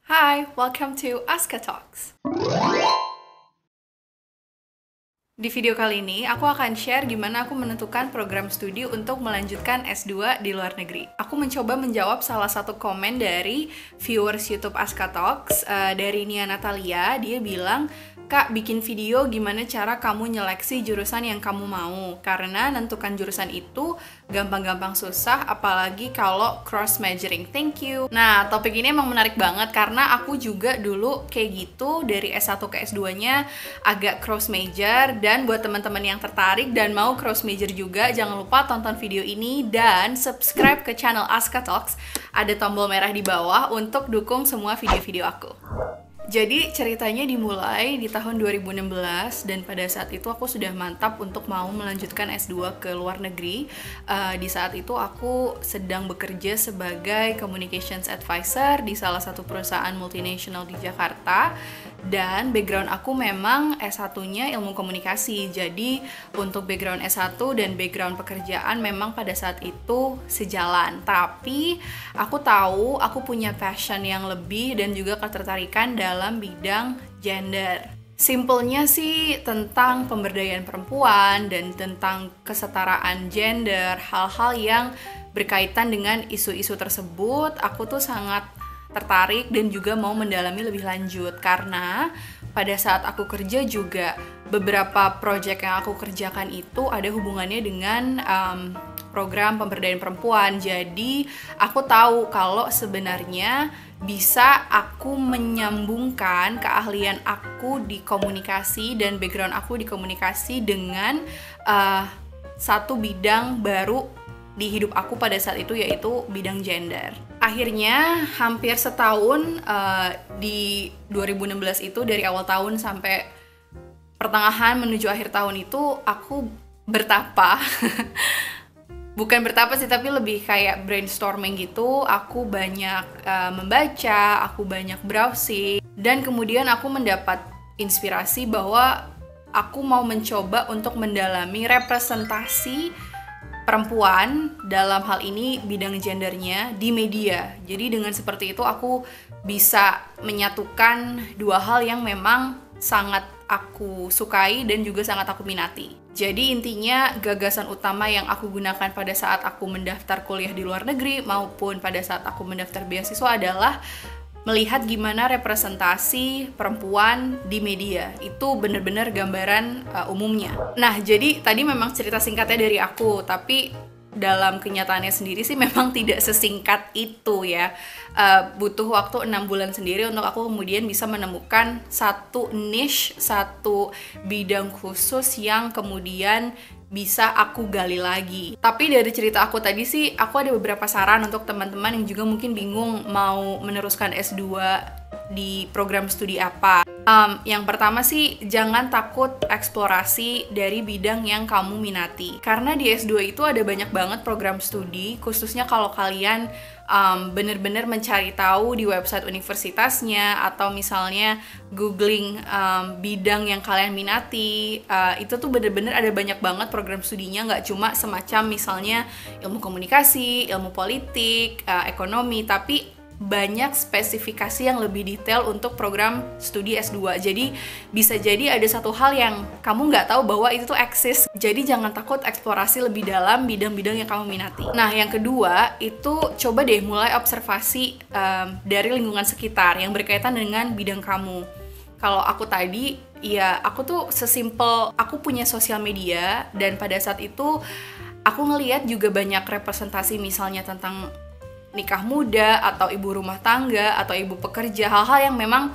Hi, welcome to Aska Talks. Di video kali ini, aku akan share gimana aku menentukan program studi untuk melanjutkan S2 di luar negeri. Aku mencoba menjawab salah satu komen dari viewers YouTube Aska Talks, dari Nia Natalia. Dia bilang, "Kak, bikin video gimana cara kamu nyeleksi jurusan yang kamu mau. Karena nentukan jurusan itu gampang-gampang susah, apalagi kalau cross-majoring. Thank you." Nah, topik ini emang menarik banget karena aku juga dulu kayak gitu, dari S1 ke S2-nya agak cross-major. Dan buat teman-teman yang tertarik dan mau cross-major juga, jangan lupa tonton video ini dan subscribe ke channel Aska Talks. Ada tombol merah di bawah untuk dukung semua video-video aku. Jadi ceritanya dimulai di tahun 2016 dan pada saat itu aku sudah mantap untuk mau melanjutkan S2 ke luar negeri. Di saat itu aku sedang bekerja sebagai communications advisor di salah satu perusahaan multinasional di Jakarta. Dan background aku memang S1-nya ilmu komunikasi. Jadi untuk background S1 dan background pekerjaan memang pada saat itu sejalan. Tapi aku tahu aku punya passion yang lebih dan juga ketertarikan dalam bidang gender. Simpelnya sih tentang pemberdayaan perempuan dan tentang kesetaraan gender, hal-hal yang berkaitan dengan isu-isu tersebut. Aku tuh sangat tertarik dan juga mau mendalami lebih lanjut karena pada saat aku kerja juga beberapa project yang aku kerjakan itu ada hubungannya dengan program pemberdayaan perempuan. Jadi aku tahu kalau sebenarnya bisa aku menyambungkan keahlian aku di komunikasi dan background aku di komunikasi dengan satu bidang baru di hidup aku pada saat itu, yaitu bidang gender. Akhirnya hampir setahun di 2016 itu, dari awal tahun sampai pertengahan menuju akhir tahun itu aku bertapa. Bukan bertapa sih, tapi lebih kayak brainstorming gitu. Aku banyak membaca, aku banyak browsing, dan kemudian aku mendapat inspirasi bahwa aku mau mencoba untuk mendalami representasi perempuan dalam hal ini bidang gendernya di media. Jadi dengan seperti itu aku bisa menyatukan dua hal yang memang sangat aku sukai dan juga sangat aku minati. Jadi intinya gagasan utama yang aku gunakan pada saat aku mendaftar kuliah di luar negeri maupun pada saat aku mendaftar beasiswa adalah melihat gimana representasi perempuan di media. Itu benar-benar gambaran umumnya. Nah, jadi tadi memang cerita singkatnya dari aku, tapi dalam kenyataannya sendiri sih memang tidak sesingkat itu ya. Butuh waktu 6 bulan sendiri untuk aku kemudian bisa menemukan satu niche, satu bidang khusus yang kemudian bisa aku gali lagi. Tapi dari cerita aku tadi sih, aku ada beberapa saran untuk teman-teman yang juga mungkin bingung mau meneruskan S2 di program studi apa. Yang pertama sih, jangan takut eksplorasi dari bidang yang kamu minati. Karena di S2 itu ada banyak banget program studi, khususnya kalau kalian bener-bener mencari tahu di website universitasnya atau misalnya googling bidang yang kalian minati. Itu tuh bener-bener ada banyak banget program studinya, nggak cuma semacam misalnya ilmu komunikasi, ilmu politik, ekonomi, tapi banyak spesifikasi yang lebih detail untuk program studi S2. Jadi bisa jadi ada satu hal yang kamu nggak tahu bahwa itu tuh eksis. Jadi jangan takut eksplorasi lebih dalam bidang-bidang yang kamu minati. Nah, yang kedua itu coba deh mulai observasi dari lingkungan sekitar yang berkaitan dengan bidang kamu. Kalau aku tadi, ya aku tuh sesimpel aku punya sosial media, dan pada saat itu aku ngelihat juga banyak representasi misalnya tentang nikah muda, atau ibu rumah tangga, atau ibu pekerja, hal-hal yang memang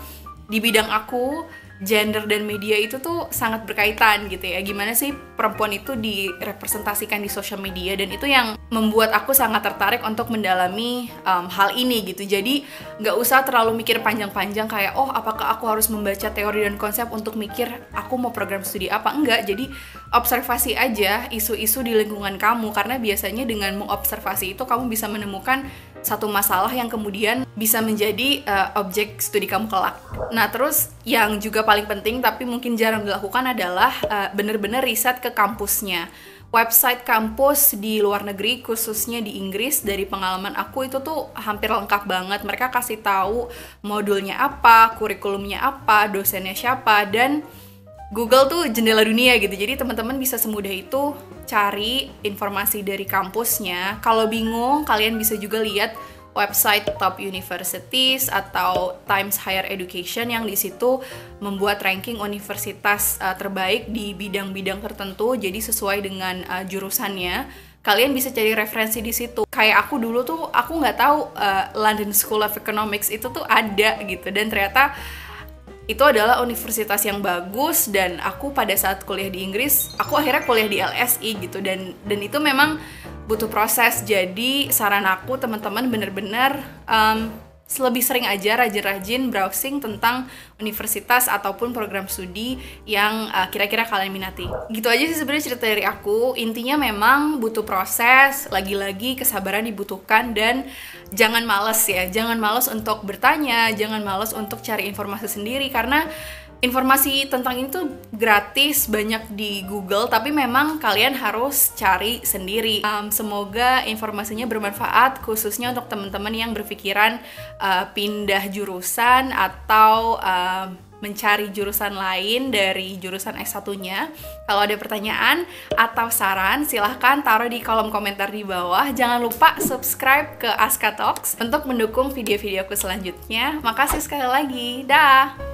di bidang aku, gender dan media itu tuh sangat berkaitan gitu ya. Gimana sih perempuan itu direpresentasikan di sosial media, dan itu yang membuat aku sangat tertarik untuk mendalami hal ini gitu. Jadi nggak usah terlalu mikir panjang-panjang kayak, oh apakah aku harus membaca teori dan konsep untuk mikir aku mau program studi apa. Enggak, jadi observasi aja isu-isu di lingkungan kamu, karena biasanya dengan mengobservasi itu kamu bisa menemukan satu masalah yang kemudian bisa menjadi objek studi kamu kelak. Nah, terus yang juga paling penting tapi mungkin jarang dilakukan adalah bener-bener riset ke kampusnya. website kampus di luar negeri, khususnya di Inggris, dari pengalaman aku itu tuh hampir lengkap banget. Mereka kasih tahu modulnya apa, kurikulumnya apa, dosennya siapa, dan Google tuh jendela dunia gitu. Jadi teman-teman bisa semudah itu cari informasi dari kampusnya. Kalau bingung, kalian bisa juga lihat website top universities atau Times Higher Education yang di situ membuat ranking universitas terbaik di bidang-bidang tertentu, jadi sesuai dengan jurusannya. Kalian bisa cari referensi di situ. Kayak aku dulu tuh aku nggak tahu London School of Economics itu tuh ada gitu, dan ternyata itu adalah universitas yang bagus. Dan aku pada saat kuliah di Inggris, aku akhirnya kuliah di LSI gitu, dan itu memang butuh proses. Jadi saran aku teman-teman bener-bener lebih sering aja rajin-rajin browsing tentang universitas ataupun program studi yang kira-kira kalian minati. Gitu aja sih sebenarnya cerita dari aku. Intinya memang butuh proses, lagi-lagi kesabaran dibutuhkan, dan jangan males ya. Jangan males untuk bertanya, jangan males untuk cari informasi sendiri, karena informasi tentang ini tuh gratis, banyak di Google, tapi memang kalian harus cari sendiri. Semoga informasinya bermanfaat, khususnya untuk teman-teman yang berpikiran pindah jurusan atau mencari jurusan lain dari jurusan S1-nya. Kalau ada pertanyaan atau saran, silahkan taruh di kolom komentar di bawah. Jangan lupa subscribe ke Aska Talks untuk mendukung video-videoku selanjutnya. Makasih sekali lagi. Dah!